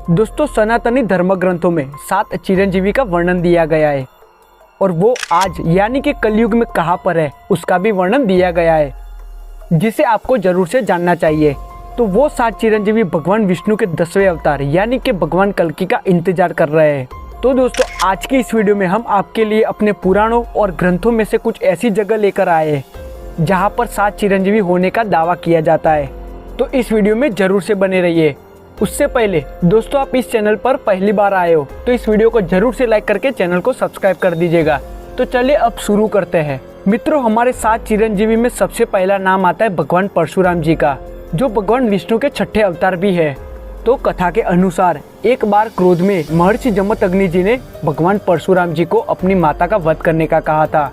दोस्तों, सनातनी धर्म ग्रंथों में 7 चिरंजीवी का वर्णन दिया गया है और वो आज यानी कि कलयुग में कहाँ पर है उसका भी वर्णन दिया गया है, जिसे आपको जरूर से जानना चाहिए। तो वो 7 चिरंजीवी भगवान विष्णु के 10वें अवतार यानी कि भगवान कल्कि का इंतजार कर रहे हैं। तो दोस्तों, आज की इस वीडियो में हम आपके लिए अपने पुराणों और ग्रंथों में से कुछ ऐसी जगह लेकर आए हैं जहाँ पर 7 चिरंजीवी होने का दावा किया जाता है। तो इस वीडियो में जरूर से बने रहिए। उससे पहले दोस्तों, आप इस चैनल पर पहली बार आए हो तो इस वीडियो को जरूर से लाइक करके चैनल को सब्सक्राइब कर दीजिएगा। तो चलिए अब शुरू करते हैं। मित्रों, हमारे 7 चिरंजीवी में सबसे पहला नाम आता है भगवान परशुराम जी का, जो भगवान विष्णु के 6ठे अवतार भी है। तो कथा के अनुसार एक बार क्रोध में महर्षि जमदग्नि जी ने भगवान परशुराम जी को अपनी माता का वध करने का कहा था।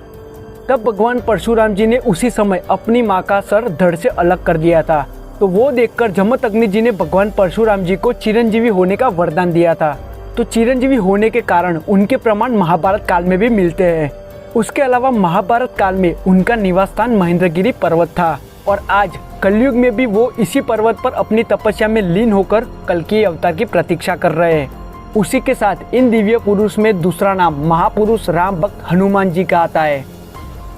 तब भगवान परशुराम जी ने उसी समय अपनी माँ का सर धड़ से अलग कर दिया था। तो वो देखकर जमदग्नि जी ने भगवान परशुराम जी को चिरंजीवी होने का वरदान दिया था। तो चिरंजीवी होने के कारण उनके प्रमाण महाभारत काल में भी मिलते हैं। उसके अलावा महाभारत काल में उनका निवास स्थान महेंद्रगिरी पर्वत था और आज कलयुग में भी वो इसी पर्वत पर अपनी तपस्या में लीन होकर कल्कि अवतार की प्रतीक्षा कर रहे हैं। उसी के साथ इन दिव्य पुरुष में दूसरा नाम महापुरुष राम भक्त हनुमान जी का आता है।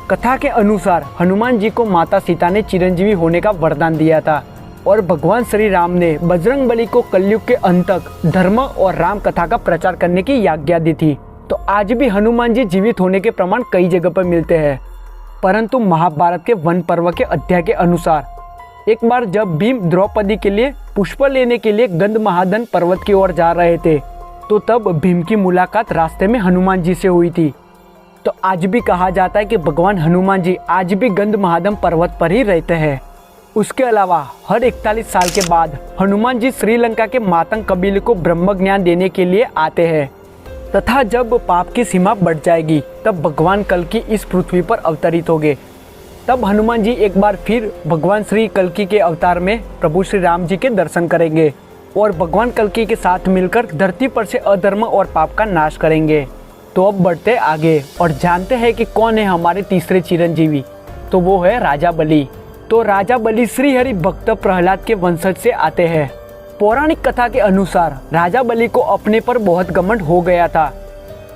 कथा के अनुसार हनुमान जी को माता सीता ने चिरंजीवी होने का वरदान दिया था और भगवान श्री राम ने बजरंगबली को कलयुग के अंत तक धर्म और राम कथा का प्रचार करने की आज्ञा दी थी। तो आज भी हनुमान जी जीवित होने के प्रमाण कई जगह पर मिलते हैं। परंतु महाभारत के वन पर्व के अध्याय के अनुसार एक बार जब भीम द्रौपदी के लिए पुष्प लेने के लिए गंधमादन पर्वत की ओर जा रहे थे, तो तब भीम की मुलाकात रास्ते में हनुमान जी से हुई थी। तो आज भी कहा जाता है कि भगवान हनुमान जी आज भी गंधमादन पर्वत पर ही रहते हैं। उसके अलावा हर 41 साल के बाद हनुमान जी श्रीलंका के मातंग कबीले को ब्रह्म ज्ञान देने के लिए आते हैं तथा जब पाप की सीमा बढ़ जाएगी तब भगवान कल्कि इस पृथ्वी पर अवतरित होंगे। तब हनुमान जी एक बार फिर भगवान श्री कल्कि के अवतार में प्रभु श्री राम जी के दर्शन करेंगे और भगवान कल्कि के साथ मिलकर धरती पर से अधर्म और पाप का नाश करेंगे। तो अब बढ़ते आगे और जानते हैं कि कौन है हमारे तीसरे चिरंजीवी। तो वो है राजा बलि। तो राजा बलि श्री हरि भक्त प्रहलाद के वंशज से आते हैं। पौराणिक कथा के अनुसार राजा बलि को अपने पर बहुत घमंड हो गया था।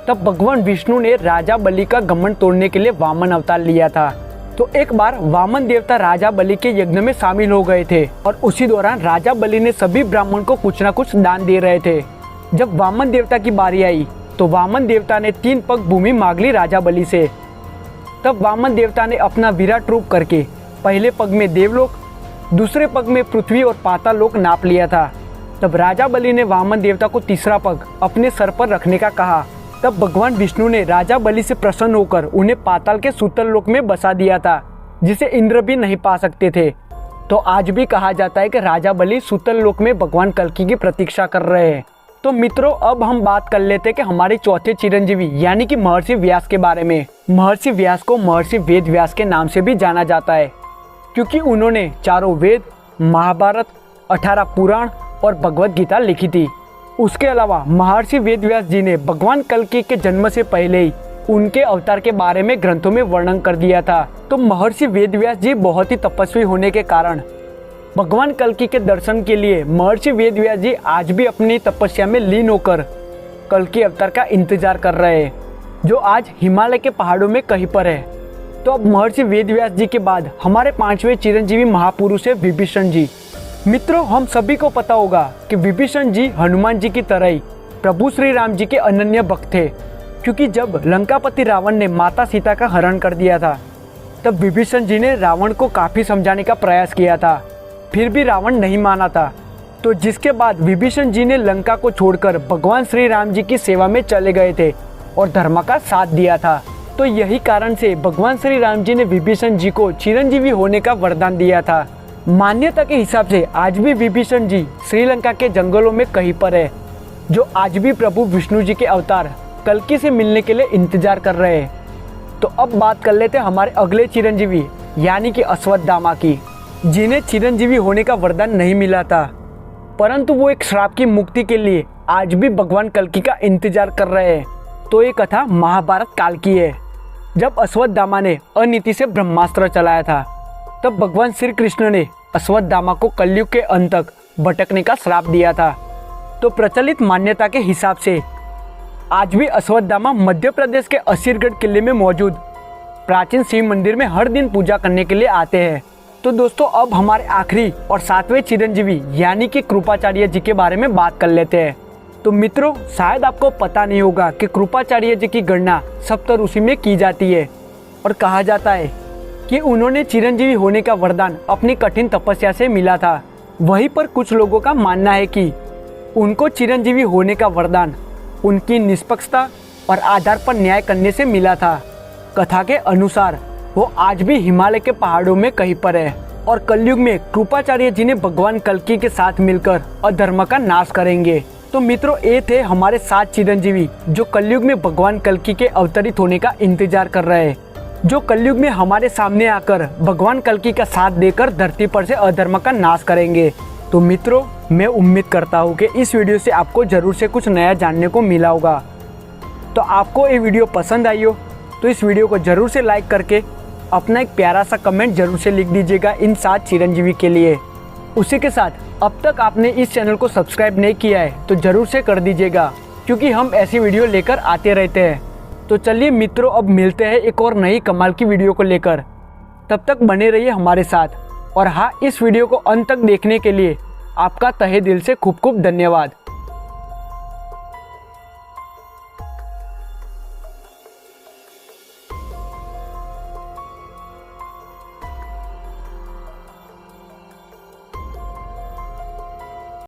तब भगवान विष्णु ने राजा बलि का घमंड तोड़ने के लिए वामन अवतार लिया था। तो एक बार वामन देवता राजा बलि के यज्ञ में शामिल हो गए थे और उसी दौरान राजा बलि ने सभी ब्राह्मण को कुछ न कुछ दान दे रहे थे। जब वामन देवता की बारी आई तो वामन देवता ने 3 पग भूमि मांग ली राजा बलि से। तब वामन देवता ने अपना विराट रूप करके पहले पग में देवलोक, दूसरे पग में पृथ्वी और पाताल लोक नाप लिया था। तब राजा बलि ने वामन देवता को तीसरा पग अपने सर पर रखने का कहा। तब भगवान विष्णु ने राजा बलि से प्रसन्न होकर उन्हें पाताल के सूतल लोक में बसा दिया था, जिसे इंद्र भी नहीं पा सकते थे। तो आज भी कहा जाता है कि राजा बलि सूतल लोक में भगवान कल्कि की प्रतीक्षा कर रहे हैं। तो मित्रों, अब हम बात कर लेते हैं कि हमारे चौथे चिरंजीवी यानी कि महर्षि व्यास के बारे में। महर्षि व्यास को महर्षि वेद व्यास के नाम से भी जाना जाता है, क्योंकि उन्होंने 4 वेद, महाभारत, 18 पुराण और भगवत गीता लिखी थी। उसके अलावा महर्षि वेद व्यास जी ने भगवान कल्कि के जन्म से पहले ही उनके अवतार के बारे में ग्रंथों में वर्णन कर दिया था। तो महर्षि वेद व्यास जी बहुत ही तपस्वी होने के कारण भगवान कल्कि के दर्शन के लिए महर्षि वेद व्यास जी आज भी अपनी तपस्या में लीन होकर कल्कि अवतार का इंतजार कर रहे हैं, जो आज हिमालय के पहाड़ों में कहीं पर है। तो अब महर्षि वेद व्यास जी के बाद हमारे 5वें चिरंजीवी महापुरुष है विभीषण जी। मित्रों, हम सभी को पता होगा कि विभीषण जी हनुमान जी की तरह ही प्रभु श्री राम जी के अनन्य भक्त थे, क्योंकि जब लंकापति रावण ने माता सीता का हरण कर दिया था तब विभीषण जी ने रावण को काफ़ी समझाने का प्रयास किया था, फिर भी रावण नहीं माना था। तो जिसके बाद विभीषण जी ने लंका को छोड़कर भगवान श्री राम जी की सेवा में चले गए थे और धर्म का साथ दिया था। तो यही कारण से भगवान श्री राम जी ने विभीषण जी को चिरंजीवी होने का वरदान दिया था। मान्यता के हिसाब से आज भी विभीषण जी श्रीलंका के जंगलों में कहीं पर है, जो आज भी प्रभु विष्णु जी के अवतार कल्कि से मिलने के लिए इंतजार कर रहे हैं। तो अब बात कर लेते हैं हमारे अगले चिरंजीवी यानी कि अश्वत्थामा की, जिन्हें चिरंजीवी होने का वरदान नहीं मिला था, परंतु वो एक श्राप की मुक्ति के लिए आज भी भगवान कल्कि का इंतजार कर रहे हैं। तो ये कथा महाभारत काल की है, जब अश्वत्थामा ने अनीति से ब्रह्मास्त्र चलाया था। तब भगवान श्री कृष्ण ने अश्वत्थामा को कलयुग के अंत तक भटकने का श्राप दिया था। तो प्रचलित मान्यता के हिसाब से आज भी अश्वत्थामा मध्य प्रदेश के असीरगढ़ किले में मौजूद प्राचीन शिव मंदिर में हर दिन पूजा करने के लिए आते हैं। तो दोस्तों अब हमारे आखिरी और 7वें चिरंजीवी यानी कि कृपाचार्य जी के बारे में बात कर लेते हैं। तो मित्रों, शायद आपको पता नहीं होगा कि कृपाचार्य जी की गणना सप्तऋषि में की जाती है और कहा जाता है कि उन्होंने चिरंजीवी होने का वरदान अपनी कठिन तपस्या से मिला था। वहीं पर कुछ लोगों का मानना है कि उनको चिरंजीवी होने का वरदान उनकी निष्पक्षता और आधार पर न्याय करने से मिला था। कथा के अनुसार वो आज भी हिमालय के पहाड़ों में कहीं पर है और कलयुग में कृपाचार्य जी ने भगवान कल्कि के साथ मिलकर अधर्म का नाश करेंगे। तो मित्रों, ये थे हमारे 7 चिरंजीवी जो कलयुग में भगवान कल्कि के अवतरित होने का इंतजार कर रहे हैं, जो कलयुग में हमारे सामने आकर भगवान कल्कि का साथ देकर धरती पर से अधर्म का नाश करेंगे। तो मित्रों, मैं उम्मीद करता हूँ कि इस वीडियो से आपको जरूर से कुछ नया जानने को मिला होगा। तो आपको ये वीडियो पसंद आई हो तो इस वीडियो को जरूर से लाइक करके अपना एक प्यारा सा कमेंट जरूर से लिख दीजिएगा इन 7 चिरंजीवी के लिए। उसी के साथ अब तक आपने इस चैनल को सब्सक्राइब नहीं किया है तो जरूर से कर दीजिएगा, क्योंकि हम ऐसी वीडियो लेकर आते रहते हैं। तो चलिए मित्रों, अब मिलते हैं एक और नई कमाल की वीडियो को लेकर। तब तक बने रहिए हमारे साथ। और हाँ, इस वीडियो को अंत तक देखने के लिए आपका तहे दिल से खूब खूब धन्यवाद।